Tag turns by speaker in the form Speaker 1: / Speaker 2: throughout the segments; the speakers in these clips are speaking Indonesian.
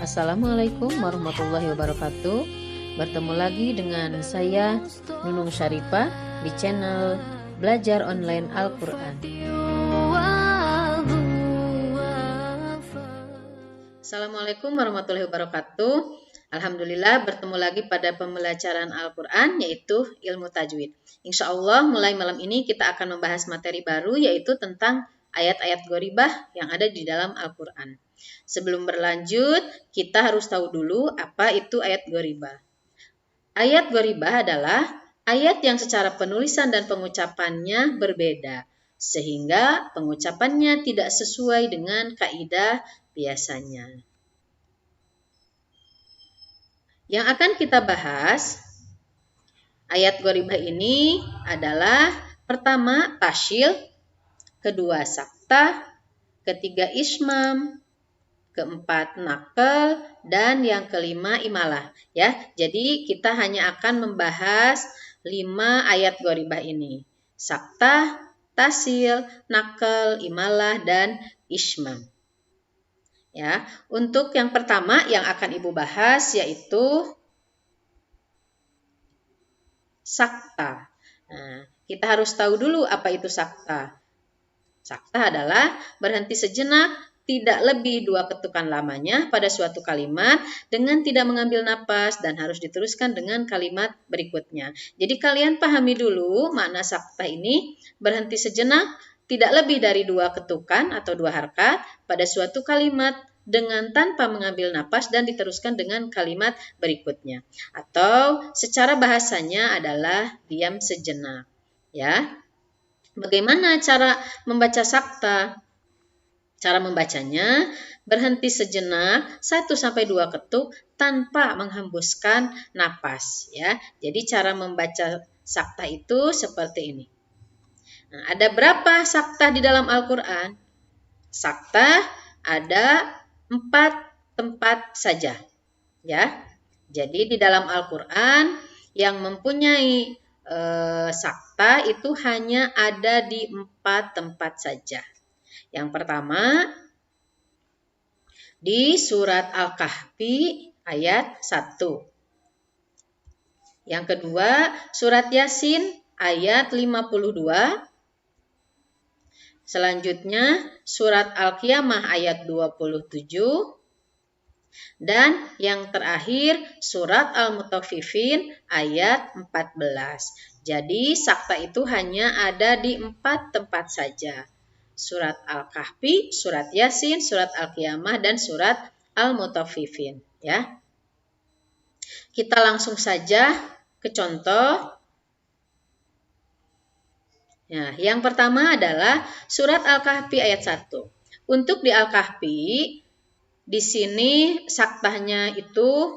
Speaker 1: Assalamualaikum warahmatullahi wabarakatuh. Bertemu lagi dengan saya Nunung Syarifah di channel Belajar Online Al-Quran. Assalamualaikum warahmatullahi wabarakatuh. Alhamdulillah bertemu lagi pada pembelajaran Al-Quran, yaitu ilmu tajwid. Insya Allah mulai malam ini kita akan membahas materi baru, yaitu tentang ayat-ayat gharibah yang ada di dalam Al-Quran. Sebelum berlanjut, kita harus tahu dulu apa itu ayat gharibah. Ayat gharibah adalah ayat yang secara penulisan dan pengucapannya berbeda, sehingga pengucapannya tidak sesuai dengan kaidah biasanya. Yang akan kita bahas, ayat gharibah ini adalah pertama tasyil, kedua sakta, ketiga ismam, keempat nakal, dan yang kelima imalah. Ya, jadi kita hanya akan membahas 5 ayat gharibah ini. Sakta, tasil, nakal, imalah, dan ismam. Ya, untuk yang pertama yang akan Ibu bahas yaitu sakta. Nah, kita harus tahu dulu apa itu sakta. Sakta adalah berhenti sejenak, tidak lebih 2 ketukan lamanya pada suatu kalimat dengan tidak mengambil napas dan harus diteruskan dengan kalimat berikutnya. Jadi kalian pahami dulu makna sakta ini, berhenti sejenak, tidak lebih dari 2 ketukan atau 2 harkat pada suatu kalimat dengan tanpa mengambil napas dan diteruskan dengan kalimat berikutnya. Atau secara bahasanya adalah diam sejenak. Ya. Bagaimana cara membaca sakta? Cara membacanya, berhenti sejenak 1-2 ketuk tanpa menghembuskan napas. Ya. Jadi cara membaca sakta itu seperti ini. Nah, ada berapa sakta di dalam Al-Quran? Sakta ada 4 tempat saja. Ya. Jadi di dalam Al-Quran yang mempunyai sakta itu hanya ada di 4 tempat saja. Yang pertama, di surat Al-Kahfi ayat 1. Yang kedua, surat Yasin ayat 52. Selanjutnya, surat Al-Qiyamah ayat 27. Dan yang terakhir, surat Al-Mutaffifin ayat 14. Jadi, sakta itu hanya ada di 4 tempat saja. Surat Al-Kahfi, surat Yasin, surat Al-Qiyamah, dan surat Al-Mutaffifin. Ya. Kita langsung saja ke contoh. Nah, yang pertama adalah surat Al-Kahfi ayat 1. Untuk di Al-Kahfi, di sini saktanya itu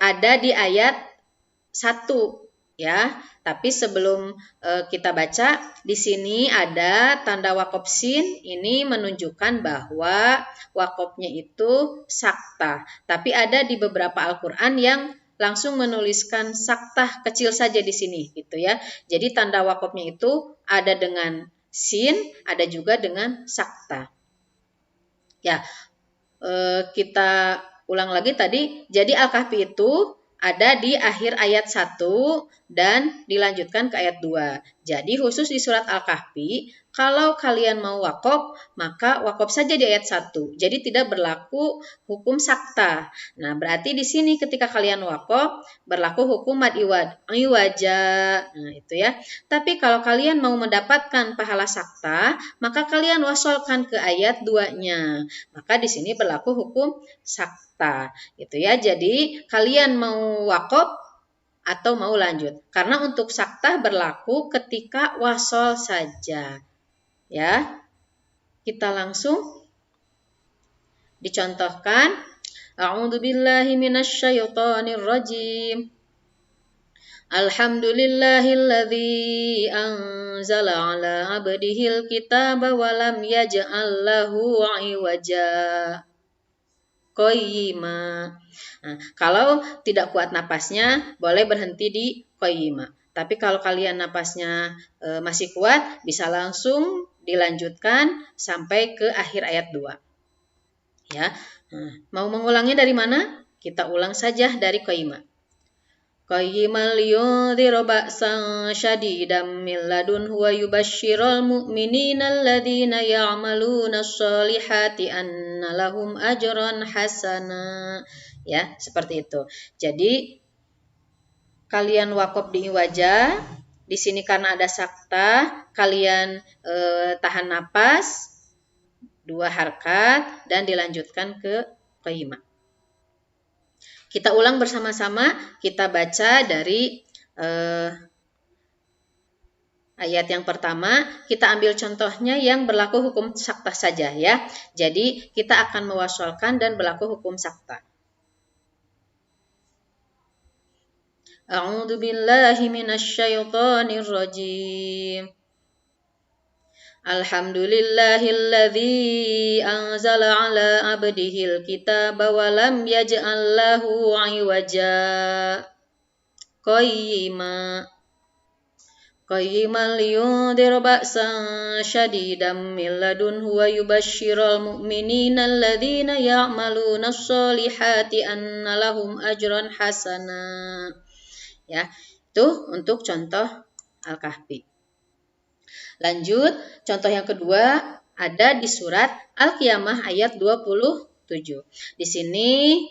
Speaker 1: ada di ayat 1. Ya, tapi sebelum kita baca, di sini ada tanda wakaf sin, ini menunjukkan bahwa wakafnya itu sakta. Tapi ada di beberapa Al-Quran yang langsung menuliskan sakta kecil saja di sini, gitu ya. Jadi tanda wakafnya itu ada dengan sin, ada juga dengan sakta. Ya, kita ulang lagi tadi. Jadi Al-Kahfi itu ada di akhir ayat 1 dan dilanjutkan ke ayat 2. Jadi khusus di surat Al-Kahfi, kalau kalian mau wakaf, maka wakaf saja di ayat 1. Jadi tidak berlaku hukum sakta. Nah, berarti di sini ketika kalian wakaf, berlaku hukum mad iwaja. Nah, itu ya. Tapi kalau kalian mau mendapatkan pahala sakta, maka kalian wasolkan ke ayat 2-nya. Maka di sini berlaku hukum sakta. Gitu ya. Jadi kalian mau wakaf atau mau lanjut. Karena untuk sakta berlaku ketika wasol saja. Ya. Kita langsung dicontohkan. A'udzubillahi minasyaitonirrajim. Alhamdulillahilladzi anzala ala abdihil kitaba wa lam yaj'al lahu 'iwaja. Qayyima. Nah, kalau tidak kuat napasnya, boleh berhenti di qayyima. Tapi kalau kalian napasnya masih kuat, bisa langsung dilanjutkan sampai ke akhir ayat 2. Ya. Mau mengulangnya dari mana? Kita ulang saja dari qayyimah. Qayyimal yundhiru ba'san syadidan min ladunhu wa yubashshiral mu'minina alladhina ya'maluna sholihati anna lahum ajran hasana. Ya, seperti itu. Jadi kalian waqaf di wajah. Di sini karena ada sakta, kalian tahan napas 2 harkat dan dilanjutkan ke qayyimah. Kita ulang bersama-sama, kita baca dari ayat yang pertama, kita ambil contohnya yang berlaku hukum sakta saja ya. Jadi kita akan mewasolkan dan berlaku hukum sakta. A'udzu billahi minasyaitonir rajim. Alhamdulillahilladzi anzala ala abdihil kitaba wa lam yaj'al lahu 'iwaja qayyiman liyundhira ba'san syadidan min ladunhu wa yubashshiral mu'minina alladzina ya'maluna sholihati anna lahum ajran hasana. Ya, itu untuk contoh Al-Kahfi. Lanjut, contoh yang kedua ada di surat Al-Qiyamah ayat 27. Di sini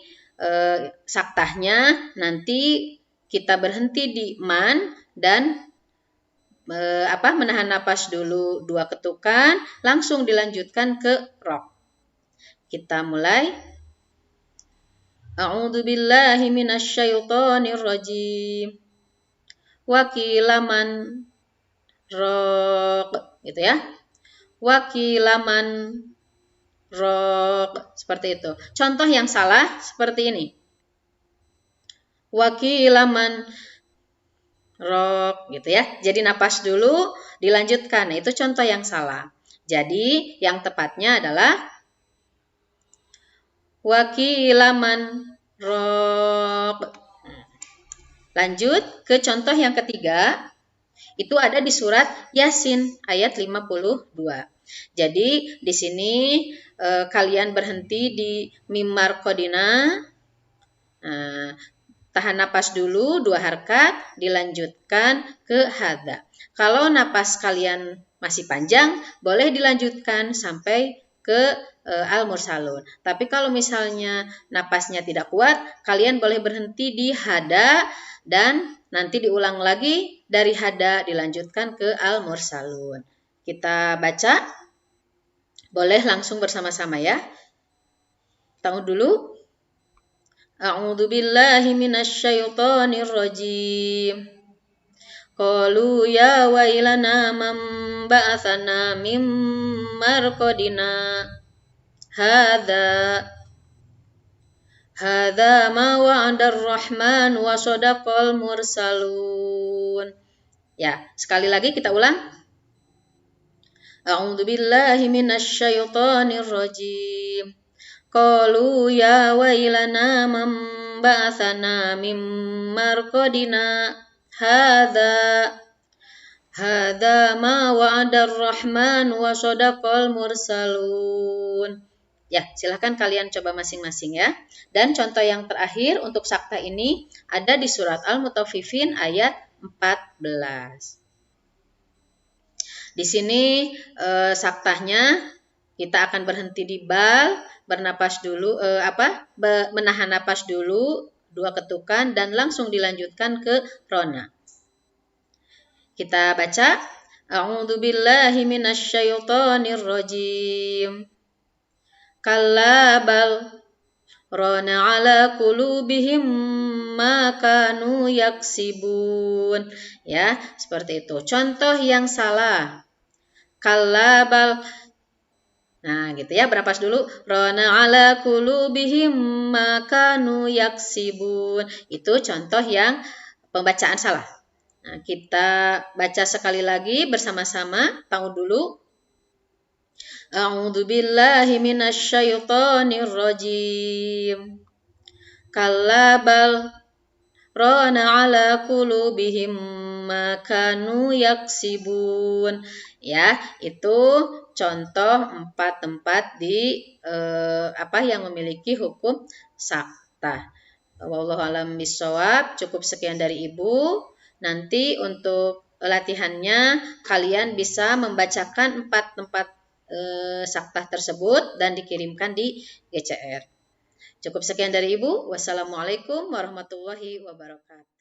Speaker 1: saktahnya nanti kita berhenti di man dan menahan napas dulu 2 ketukan, langsung dilanjutkan ke rok. Kita mulai. A'udzu billahi minasyaitonir rajim. Wa qilaman rok, gitu ya. Wakilaman rok, seperti itu. Contoh yang salah seperti ini. Wakilaman rok, gitu ya. Jadi napas dulu, dilanjutkan. Nah, itu contoh yang salah. Jadi yang tepatnya adalah wakilaman rok. Lanjut ke contoh yang ketiga. Itu ada di surat Yasin ayat 52. Jadi di sini kalian berhenti di mimar kodina, tahan napas dulu 2 harkat, dilanjutkan ke hadza. Kalau napas kalian masih panjang, boleh dilanjutkan sampai ke al-mursalun. Tapi kalau misalnya napasnya tidak kuat, kalian boleh berhenti di hada dan nanti diulang lagi dari hada dilanjutkan ke al-mursalun. Kita baca. Boleh langsung bersama-sama ya. Tahu dulu. A'udzu billahi minasyaitonir rajim. Qalu ya wailana man ba'atsana min marqadina. Hadza ma wa'adar rahman wa shadaqal mursalun. Ya, sekali lagi kita ulang. A'udzu billahi minasyaitonir rajim. Qalu ya wailana man ba'atsana min marqadina. Hadza ma wa'adar rahman wa shadaqal mursalun. Ya, silahkan kalian coba masing-masing ya. Dan contoh yang terakhir untuk sakta ini ada di surat Al-Mutaffifin ayat 14. Di sini saktahnya kita akan berhenti di bal, bernapas dulu, menahan napas dulu 2 ketukan dan langsung dilanjutkan ke rona. Kita baca. A'udzu billahi minasyaitonir rajim. Kalla bal rana ala qulubihim ma kanu yaksibun. Ya, seperti itu. Contoh yang salah. Kalla bal. Nah, gitu ya. Bernapas dulu. Rana ala qulubihim ma kanu yaksibun. Itu contoh yang pembacaan salah. Nah, kita baca sekali lagi bersama-sama. Tahu dulu. A'udzu billahi minasyaitonir rajim. Kalla bal rana ala qulubihim ma kanu yaksibun. Ya, itu contoh 4 tempat di yang memiliki hukum sakta. Wallahu a'lam bishawab. Cukup sekian dari Ibu. Nanti untuk latihannya kalian bisa membacakan 4 tempat sakta tersebut dan dikirimkan di GCR. Cukup sekian dari Ibu. Wassalamualaikum warahmatullahi wabarakatuh.